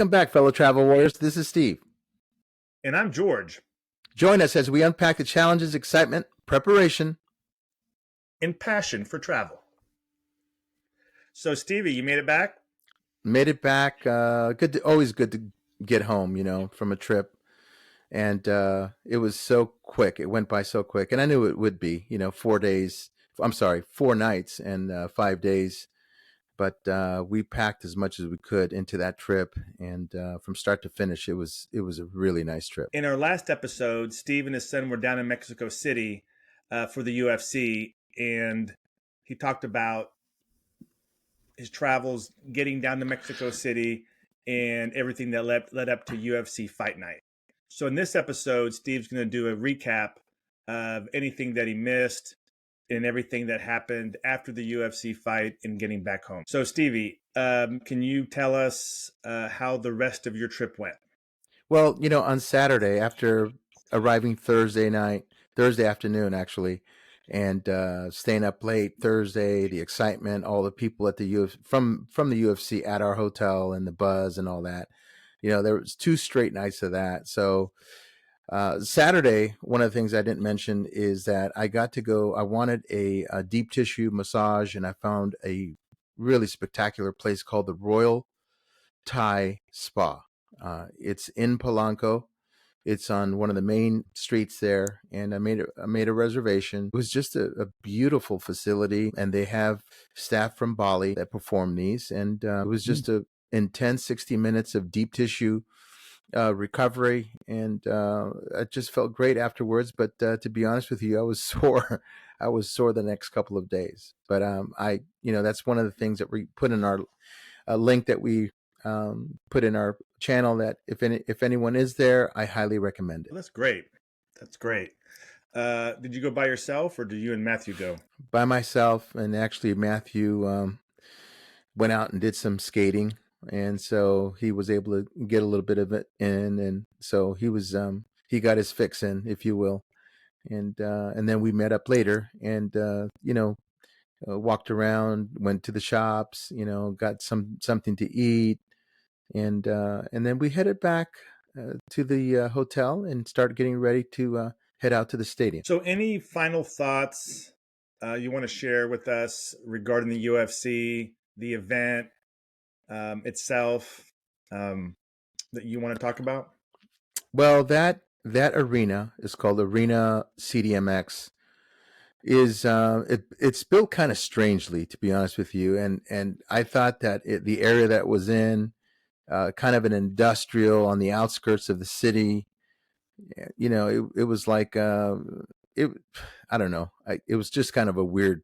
Welcome back, fellow travel warriors. This is Steve. And I'm George. Join us as we unpack the challenges, excitement, preparation, and passion for travel. So, Stevie, you made it back? Made it back. Always good to get home, from a trip. And it was so quick. It went by so quick. And I knew it would be, 4 days. I'm sorry, 4 nights and 5 days. But we packed as much as we could into that trip, and from start to finish, it was a really nice trip. In our last episode, Steve and his son were down in Mexico City for the UFC, and he talked about his travels getting down to Mexico City and everything that led up to UFC Fight Night. So in this episode, Steve's going to do a recap of anything that he missed and everything that happened after the UFC fight and getting back home. So, Stevie, can you tell us how the rest of your trip went? Well, on Saturday, after arriving Thursday afternoon, actually, and staying up late Thursday, the excitement, all the people at the from the UFC at our hotel and the buzz and all that. There was 2 straight nights of that. So Saturday, one of the things I didn't mention is that I wanted a deep tissue massage, and I found a really spectacular place called the Royal Thai Spa. It's in Polanco. It's on one of the main streets there, and I made a reservation. It was just a beautiful facility, and they have staff from Bali that perform these, and it was just a intense 60 minutes of deep tissue recovery, and I just felt great afterwards. But to be honest with you, I was sore. I was sore the next couple of days. But that's one of the things that we put in our link that we put in our channel. That if anyone is there, I highly recommend it. Well, that's great. That's great. Did you go by yourself, or did you and Matthew go? By myself, and actually Matthew went out and did some skating. And so he was able to get a little bit of it in, and so he got his fix in, if you will, and then we met up later, and walked around, went to the shops, got something to eat, and then we headed back to the hotel and started getting ready to head out to the stadium. So, any final thoughts you want to share with us regarding the UFC, the event itself, that you want to talk about? Well, that arena is called Arena CDMX. It's built kind of strangely, to be honest with you, and I thought that the area that was in, kind of an industrial on the outskirts of the city, it was like I don't know, it was just kind of a weird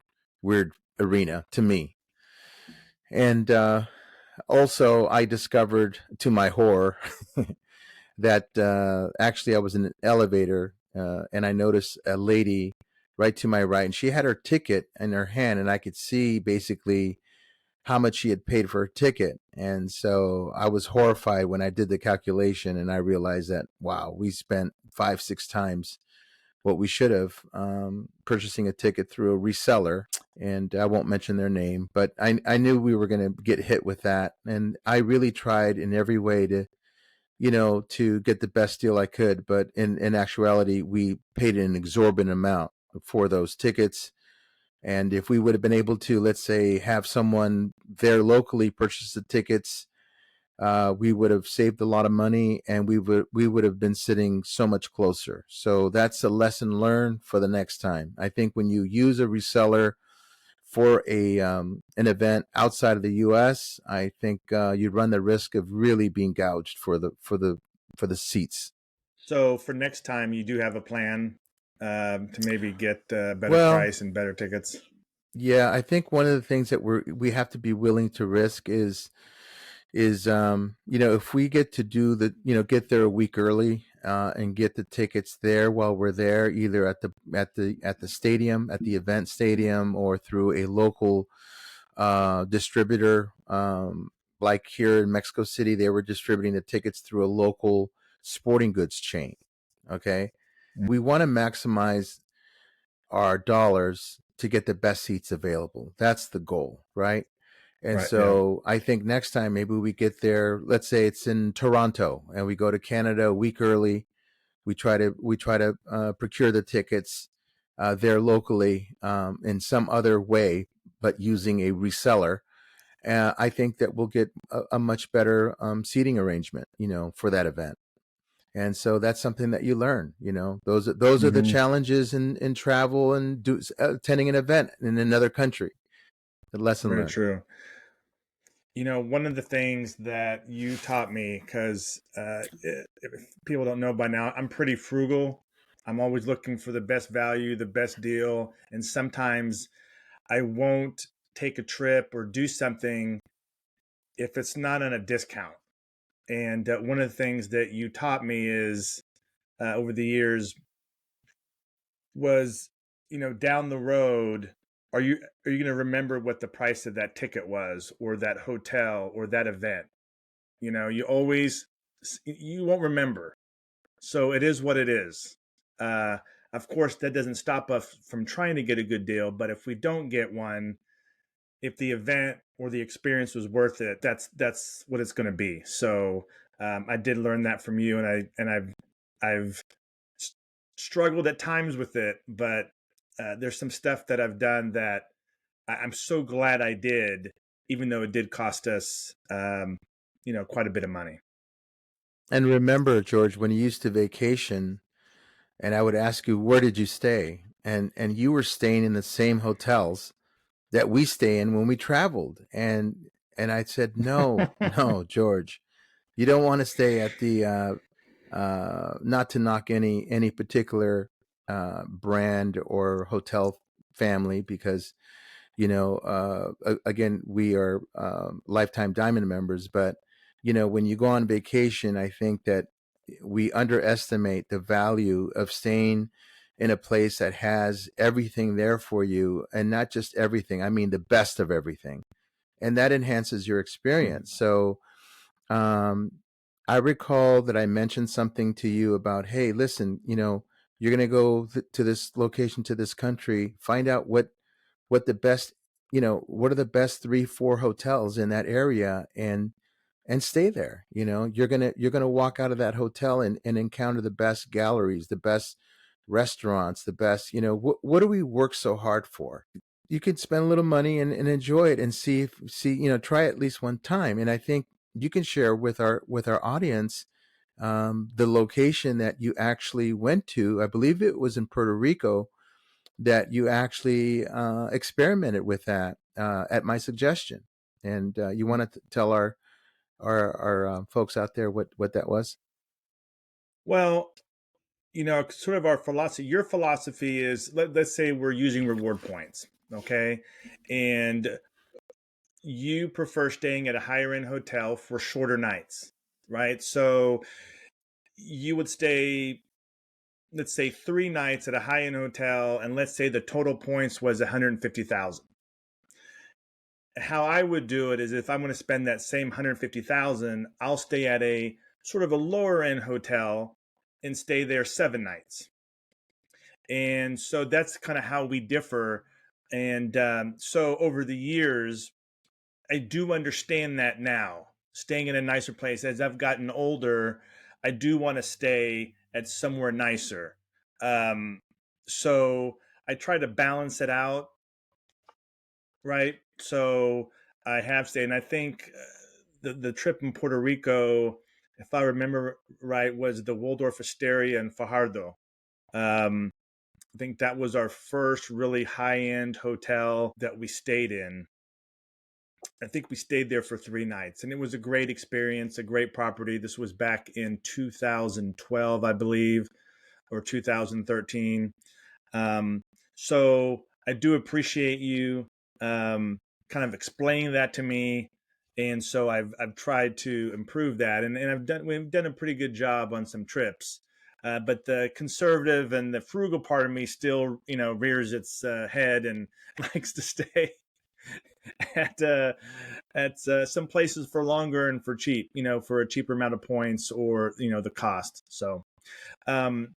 arena to me. And also, I discovered, to my horror, that actually I was in an elevator, and I noticed a lady right to my right, and she had her ticket in her hand, and I could see basically how much she had paid for her ticket. And so I was horrified when I did the calculation, and I realized that, wow, we spent 5-6 times what we should have, purchasing a ticket through a reseller. And I won't mention their name, but I knew we were going to get hit with that. And I really tried in every way to get the best deal I could. But in actuality, we paid an exorbitant amount for those tickets. And if we would have been able to, let's say, have someone there locally purchase the tickets, we would have saved a lot of money, and we would have been sitting so much closer. So that's a lesson learned for the next time. I think when you use a reseller for an event outside of the U.S., I think you'd run the risk of really being gouged for the seats. So for next time, you do have a plan to maybe get better price and better tickets. Yeah, I think one of the things that we have to be willing to risk is if we get to do get there a week early and get the tickets there while we're there, either at the stadium, at the event stadium, or through a local distributor, like here in Mexico City, they were distributing the tickets through a local sporting goods chain. Okay, we want to maximize our dollars to get the best seats available. That's the goal, right? And Right. Yeah. so I think next time maybe we get there. Let's say it's in Toronto, and we go to Canada a week early. We try to procure the tickets there locally in some other way, but using a reseller. I think that we'll get a much better seating arrangement, for that event. And so that's something that you learn. Those are the Hmm. challenges in travel and attending an event in another country. The lesson Very learned. true. One of the things that you taught me, because if people don't know by now, I'm pretty frugal. I'm always looking for the best value, the best deal. And sometimes I won't take a trip or do something if it's not on a discount. And one of the things that you taught me is over the years was, down the road, are you going to remember what the price of that ticket was, or that hotel, or that event? You won't remember. So it is what it is. Uh, of course, that doesn't stop us from trying to get a good deal. But if we don't get one, if the event or the experience was worth it, that's what it's going to be. So I did learn that from you, and I've struggled at times with it, but there's some stuff that I've done that I'm so glad I did, even though it did cost us, quite a bit of money. And remember, George, when you used to vacation, and I would ask you, where did you stay? And you were staying in the same hotels that we stay in when we traveled. And I said, no, no, George, you don't want to stay at the not to knock any particular brand or hotel family, because again, we are lifetime diamond members. But when you go on vacation, I think that we underestimate the value of staying in a place that has everything there for you, and not just everything, I mean the best of everything, and that enhances your experience. So um, I recall that I mentioned something to you about, hey, listen, you're going to go to this location, to this country, find out what the best, what are the best 3 4 hotels in that area, and stay there. You're gonna walk out of that hotel and encounter the best galleries, the best restaurants, the best. What do we work so hard for? You can spend a little money and enjoy it, and try at least one time. And I think you can share with our audience the location that you actually went to. I believe it was in Puerto Rico, that you actually experimented with that at my suggestion. And you want to tell our folks out there what that was? Well, sort of our philosophy, your philosophy is, let's say we're using reward points, okay? And you prefer staying at a higher end hotel for shorter nights, right? So you would stay, let's say, 3 nights at a high end hotel, and let's say the total points was 150,000. How I would do it is, if I'm going to spend that same 150,000, I'll stay at a sort of a lower end hotel and stay there 7 nights. And so that's kind of how we differ. And so over the years, I do understand that now. Staying in a nicer place, as I've gotten older, I do want to stay at somewhere nicer. Um, so I try to balance it out, right? So I have stayed, and I think the trip in Puerto Rico, if I remember right, was the Waldorf Astoria in Fajardo. Um, I think that was our first really high end hotel that we stayed in. I think we stayed there for 3 nights, and it was a great experience, a great property. This was back in 2012, I believe, or 2013. Um, so I do appreciate you kind of explaining that to me, and so I've tried to improve that, and we've done a pretty good job on some trips. But the conservative and the frugal part of me still, rears its head and likes to stay at some places for longer and for cheap, for a cheaper amount of points, or the cost. Um,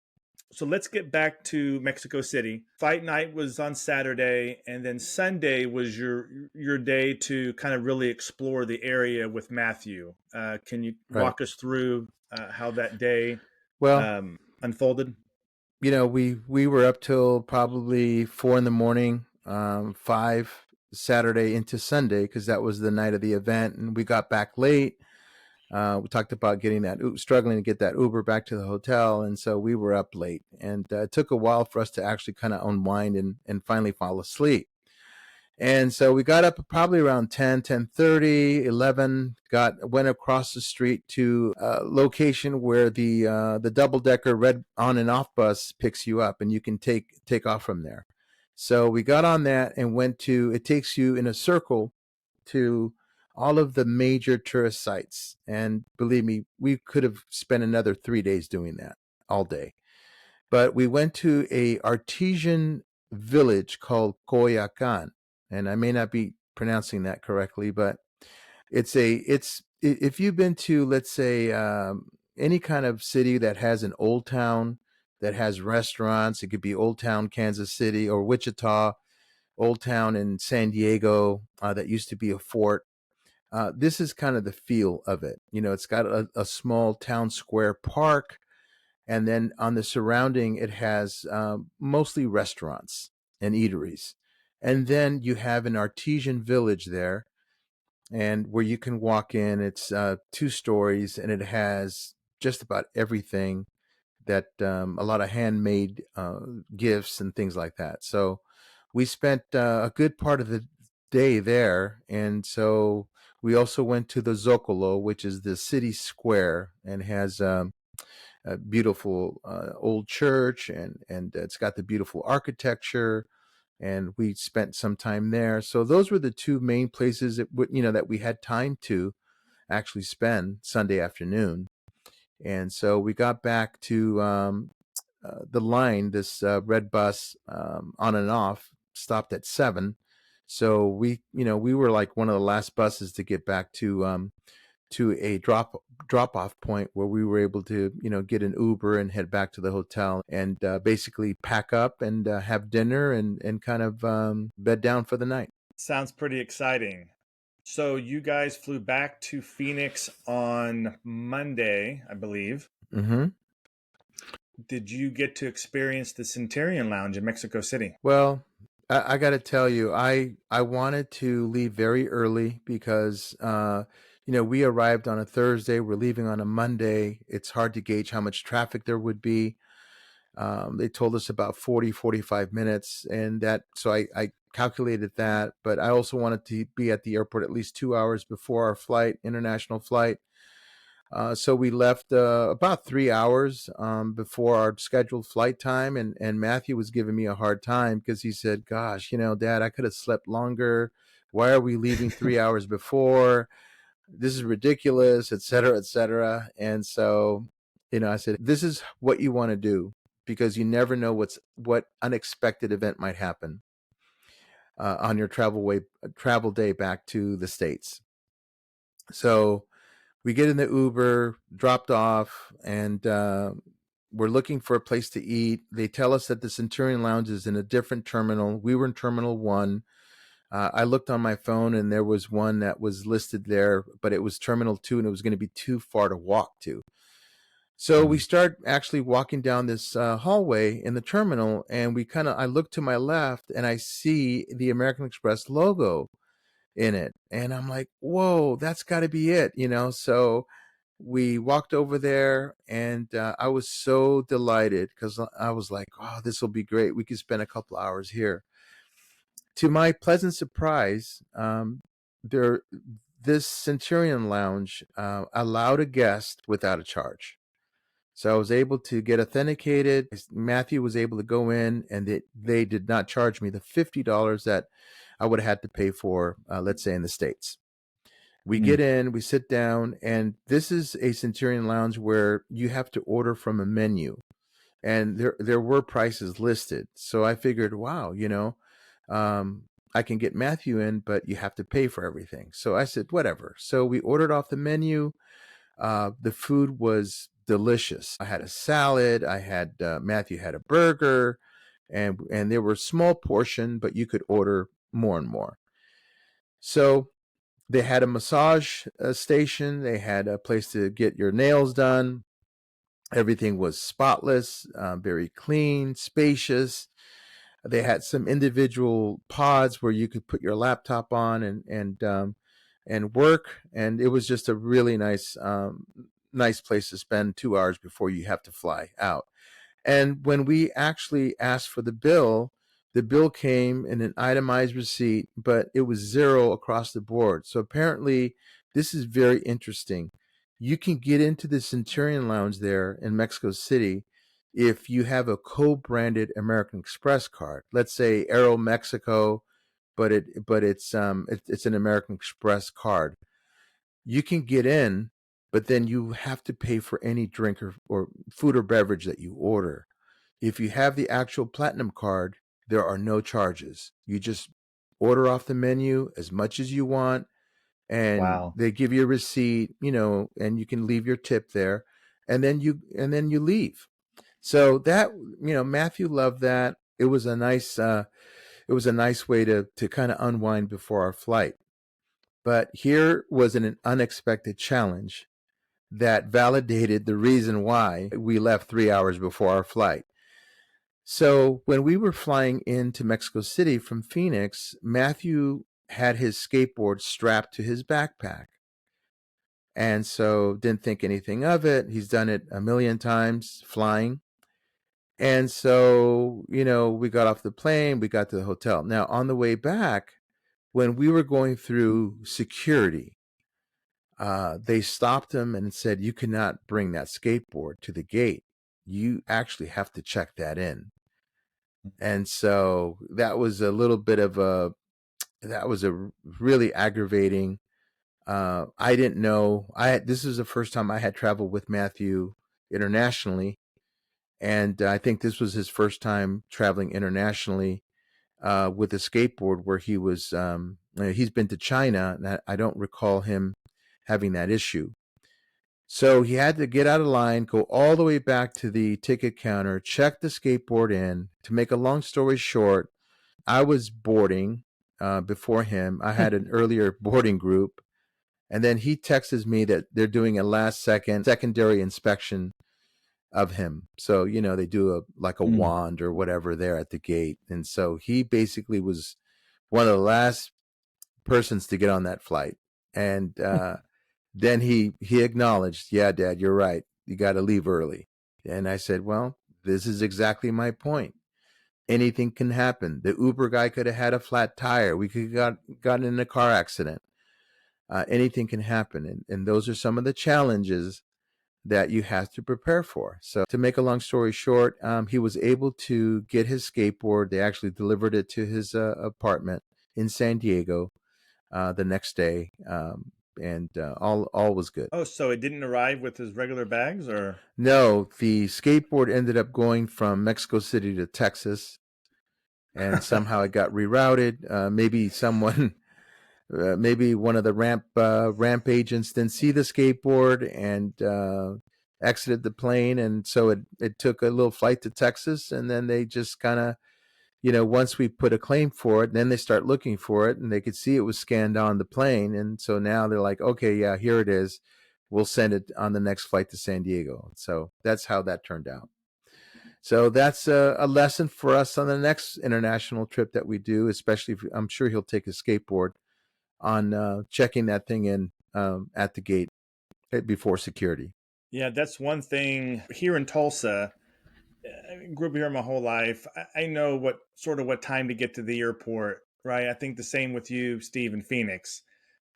So let's get back to Mexico City. Fight night was on Saturday, and then Sunday was your day to kind of really explore the area with Matthew. Can you Right. walk us through how that day Well, unfolded? we were up till probably 4 in the morning, 5 Saturday into Sunday, because that was the night of the event, and we got back late. We talked about getting that, struggling to get that Uber back to the hotel, and so we were up late, and it took a while for us to actually kind of unwind and finally fall asleep. And so we got up probably around 10, 10:30, 11, went across the street to a location where the double-decker red on and off bus picks you up, and you can take off from there. So we got on that and it takes you in a circle to all of the major tourist sites. And believe me, we could have spent another 3 days doing that all day. But we went to a artesian village called Coyoacan, and I may not be pronouncing that correctly, but it's if you've been to, let's say, any kind of city that has an old town that has restaurants. It could be Old Town Kansas City or Wichita, Old Town in San Diego, that used to be a fort. This is kind of the feel of it. It's got a small town square park, and then on the surrounding, it has mostly restaurants and eateries. And then you have an artesian village there, and where you can walk in. It's 2 stories, and it has just about everything that a lot of handmade gifts and things like that. So we spent a good part of the day there. And so we also went to the Zocalo, which is the city square, and has a beautiful old church, and it's got the beautiful architecture. And we spent some time there. So those were the two main places that we had time to actually spend Sunday afternoon. And so we got back to the line. This red bus, on and off, stopped at 7. So we were like one of the last buses to get back to a drop off point, where we were able to get an Uber and head back to the hotel, and basically pack up and have dinner, and kind of bed down for the night. Sounds pretty exciting. So you guys flew back to Phoenix on Monday, I believe. Mm-hmm. Did you get to experience the Centurion Lounge in Mexico City? Well, I got to tell you, I wanted to leave very early because we arrived on a Thursday. We're leaving on a Monday. It's hard to gauge how much traffic there would be. They told us about 40, 45 minutes, and so I calculated that. But I also wanted to be at the airport at least 2 hours before our international flight. So we left about 3 hours before our scheduled flight time, and Matthew was giving me a hard time because he said, "Gosh, Dad, I could have slept longer. Why are we leaving 3 hours before? This is ridiculous, et cetera, et cetera." And so, I said, "This is what you want to do, because you never know what unexpected event might happen on your travel day back to the States." So we get in the Uber, dropped off, and we're looking for a place to eat. They tell us that the Centurion Lounge is in a different terminal. We were in Terminal 1. I looked on my phone, and there was one that was listed there, but it was Terminal 2, and it was going to be too far to walk to. So we start actually walking down this hallway in the terminal, and I look to my left, and I see the American Express logo in it. And I'm like, whoa, that's got to be it, So we walked over there, and I was so delighted, because I was like, oh, this will be great. We could spend a couple hours here. To my pleasant surprise, there this Centurion Lounge allowed a guest without a charge. So I was able to get authenticated. Matthew was able to go in, and they did not charge me the $50 that I would have had to pay for, let's say, in the States. We get in, we sit down, and this is a Centurion Lounge where you have to order from a menu, and there were prices listed. So I figured, wow, I can get Matthew in, but you have to pay for everything. So I said, whatever. So we ordered off the menu. The food was delicious. I had a salad. I had Matthew had a burger, and they were small portion, but you could order more and more. So they had a massage station. They had a place to get your nails done. Everything was spotless, very clean, spacious. They had some individual pods where you could put your laptop on and work, and it was just a really nice place to spend 2 hours before you have to fly out. And when we actually asked for the bill came in an itemized receipt, but it was zero across the board. So apparently, this is very interesting. You can get into the Centurion Lounge there in Mexico City if you have a co-branded American Express card. Let's say Aero Mexico, but it's an American Express card. You can get in, but then you have to pay for any drink or food or beverage that you order. If you have the actual platinum card, there are no charges. You just order off the menu as much as you want, and Wow. they give you a receipt, and you can leave your tip there, and then you leave. So that, Matthew loved that. It was a nice way to kind of unwind before our flight. But here was an unexpected challenge that validated the reason why we left 3 hours before our flight. So when we were flying into Mexico City from Phoenix, Matthew had his skateboard strapped to his backpack. And so didn't think anything of it. He's done it a million times flying. And so, we got off the plane, we got to the hotel. Now, on the way back, when we were going through security, they stopped him and said, "You cannot bring that skateboard to the gate. You actually have to check that in." And so that was a really aggravating. I didn't know. This is the first time I had traveled with Matthew internationally, and I think this was his first time traveling internationally with a skateboard. Where he's been to China, and I don't recall him having that issue. So he had to get out of line, go all the way back to the ticket counter, check the skateboard in. To make a long story short, I was boarding before him. I had an earlier boarding group, and then he texts me that they're doing a last second secondary inspection of him. So they do like a wand or whatever there at the gate, and so he basically was one of the last persons to get on that flight. And then he acknowledged, "Yeah, Dad, you're right. You got to leave early." And I said, "Well, this is exactly my point. Anything can happen. The Uber guy could have had a flat tire. We could have gotten in a car accident. Anything can happen." And those are some of the challenges that you have to prepare for. So to make a long story short, he was able to get his skateboard. They actually delivered it to his apartment in San Diego the next day, and all was good. Oh, so it didn't arrive with his regular bags, or? No, the skateboard ended up going from Mexico City to Texas, and somehow it got rerouted. Maybe one of the ramp agents didn't see the skateboard and exited the plane, and so it took a little flight to Texas, and then they just kind of, once we put a claim for it, then they start looking for it, and they could see it was scanned on the plane, and so now they're like, "Okay, yeah, here it is. We'll send it on the next flight to San Diego." So that's how that turned out. So that's a lesson for us on the next international trip that we do, especially if I'm sure he'll take his skateboard on checking that thing in at the gate before security. Yeah, that's one thing here in Tulsa. I grew up here my whole life. I know what time to get to the airport, right? I think the same with you, Steve, in Phoenix.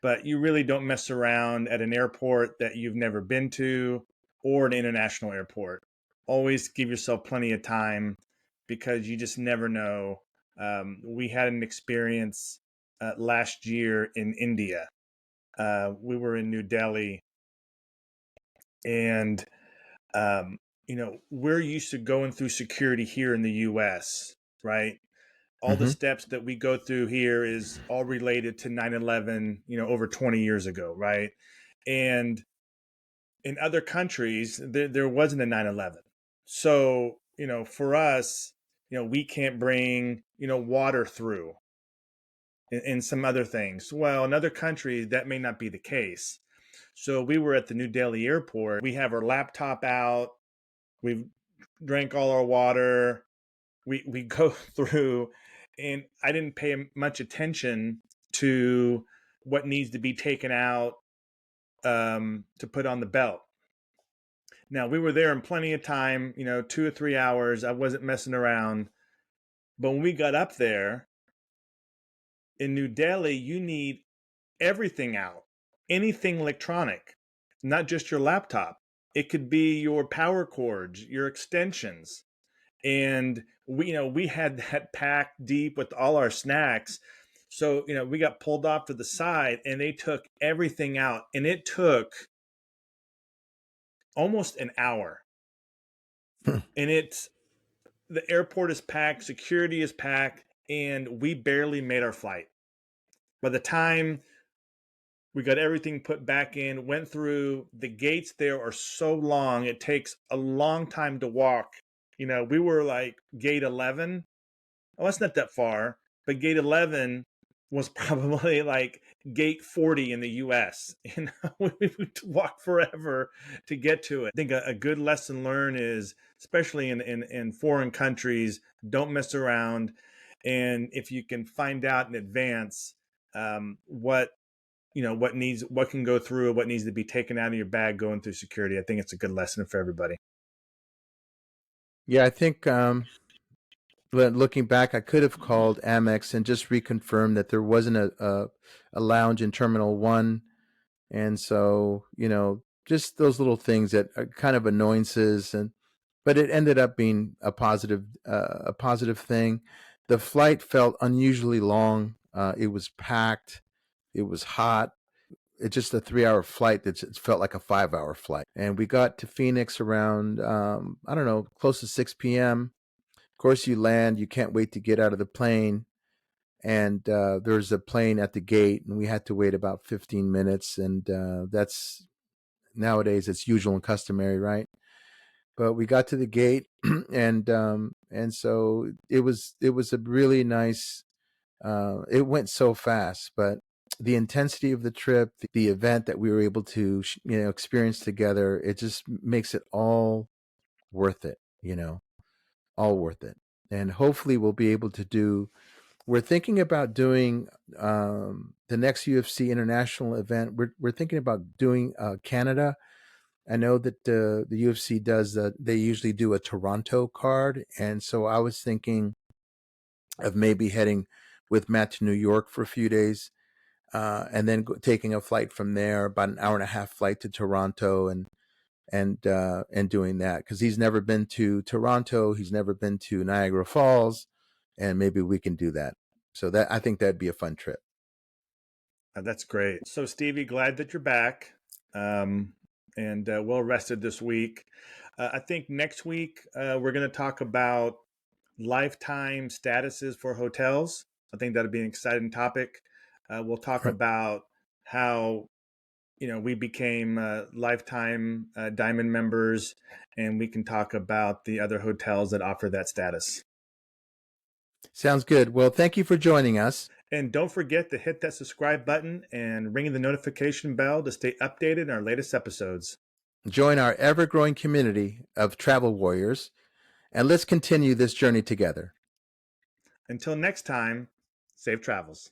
But you really don't mess around at an airport that you've never been to or an international airport. Always give yourself plenty of time because you just never know. We had an experience last year in India. We were in New Delhi, and we're used to going through security here in the US, right? All the Mm-hmm. steps that we go through here is all related to 9/11, over 20 years ago, right? And in other countries, there wasn't a 9/11. So, for us, we can't bring, water through and some other things. Well, in other countries, that may not be the case. So we were at the New Delhi airport. We have our laptop out. We've drank all our water. We go through, and I didn't pay much attention to what needs to be taken out to put on the belt. Now we were there in plenty of time, 2 or 3 hours. I wasn't messing around. But when we got up there in New Delhi, you need everything out, anything electronic, not just your laptop. It could be your power cords, your extensions. And we had that packed deep with all our snacks. So, we got pulled off to the side and they took everything out. And it took almost an hour. And the airport is packed, security is packed, and we barely made our flight. By the time we got everything put back in, went through, the gates there are so long, it takes a long time to walk. We were like gate 11. Oh, that's not that far, but gate 11 was probably like gate 40 in the US. We would walk forever to get to it. I think a good lesson learned is, especially in foreign countries, don't mess around. And if you can find out in advance what what can go through, what needs to be taken out of your bag going through security, I think it's a good lesson for everybody. Yeah, I think looking back, I could have called Amex and just reconfirmed that there wasn't a lounge in Terminal 1. And so, just those little things that are kind of annoyances. But it ended up being a positive thing. The flight felt unusually long. It was packed. It was hot. It's just a 3 hour flight that felt like a 5 hour flight. And we got to Phoenix around, I don't know, close to 6 p.m. Of course, you land, you can't wait to get out of the plane. And there's a plane at the gate, and we had to wait about 15 minutes. And that's nowadays, it's usual and customary, right? But we got to the gate, and so it was a really nice. It went so fast, but the intensity of the trip, the event that we were able to experience together, it just makes it all worth it. All worth it. And hopefully, we'll be able to do. We're thinking about doing the next UFC international event. We're thinking about doing Canada. I know that the UFC does. They usually do a Toronto card, and so I was thinking of maybe heading with Matt to New York for a few days, and then taking a flight from there, about an hour and a half flight to Toronto, and doing that because he's never been to Toronto, he's never been to Niagara Falls, and maybe we can do that. So that I think that'd be a fun trip. That's great. So, Stevie, glad that you're back and well rested this week. I think next week we're going to talk about lifetime statuses for hotels. I think that'll be an exciting topic. We'll talk Right. about how we became lifetime diamond members, and we can talk about the other hotels that offer that status. Sounds good. Well, thank you for joining us. And don't forget to hit that subscribe button and ring the notification bell to stay updated on our latest episodes. Join our ever growing community of travel warriors, and let's continue this journey together. Until next time, safe travels.